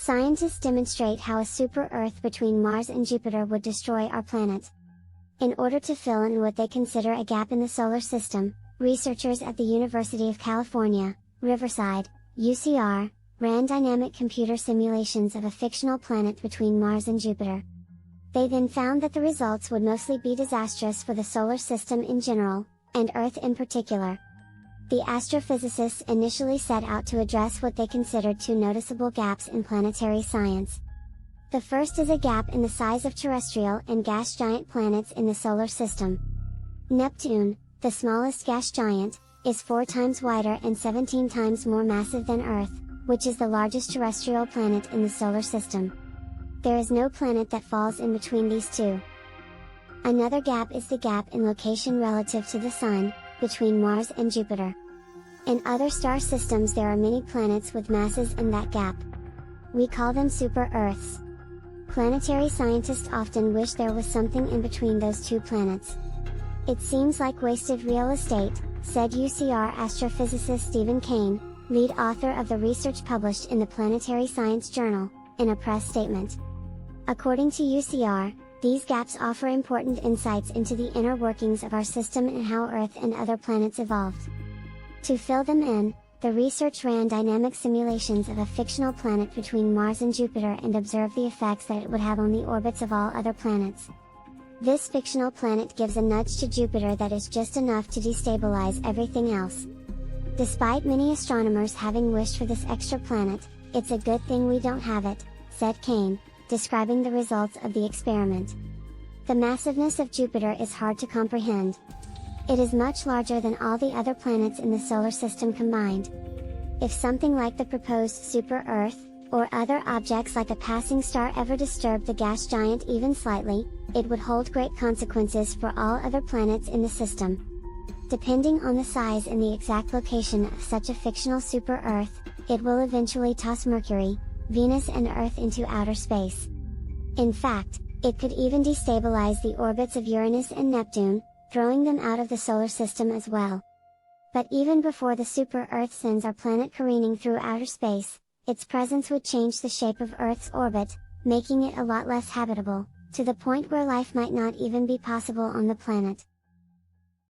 Scientists demonstrate how a super-Earth between Mars and Jupiter would destroy our planet. In order to fill in what they consider a gap in the solar system, researchers at the University of California, Riverside, UCR, ran dynamic computer simulations of a fictional planet between Mars and Jupiter. They then found that the results would mostly be disastrous for the solar system in general, and Earth in particular. The astrophysicists initially set out to address what they considered two noticeable gaps in planetary science. The first is a gap in the size of terrestrial and gas giant planets in the solar system. Neptune, the smallest gas giant, is 4 times wider and 17 times more massive than Earth, which is the largest terrestrial planet in the solar system. There is no planet that falls in between these two. Another gap is the gap in location relative to the Sun, between Mars and Jupiter. In other star systems there are many planets with masses in that gap. We call them super-Earths. Planetary scientists often wish there was something in between those two planets. It seems like wasted real estate, said UCR astrophysicist Stephen Kane, lead author of the research published in the Planetary Science Journal, in a press statement. According to UCR, these gaps offer important insights into the inner workings of our system and how Earth and other planets evolved. To fill them in, the research ran dynamic simulations of a fictional planet between Mars and Jupiter and observed the effects that it would have on the orbits of all other planets. This fictional planet gives a nudge to Jupiter that is just enough to destabilize everything else. Despite many astronomers having wished for this extra planet, it's a good thing we don't have it, said Kane, describing the results of the experiment. The massiveness of Jupiter is hard to comprehend. It is much larger than all the other planets in the solar system combined. If something like the proposed super-Earth, or other objects like a passing star ever disturbed the gas giant even slightly, it would hold great consequences for all other planets in the system. Depending on the size and the exact location of such a fictional super-Earth, it will eventually toss Mercury, Venus and Earth into outer space. In fact, it could even destabilize the orbits of Uranus and Neptune, throwing them out of the solar system as well. But even before the super-Earth sends our planet careening through outer space, its presence would change the shape of Earth's orbit, making it a lot less habitable, to the point where life might not even be possible on the planet.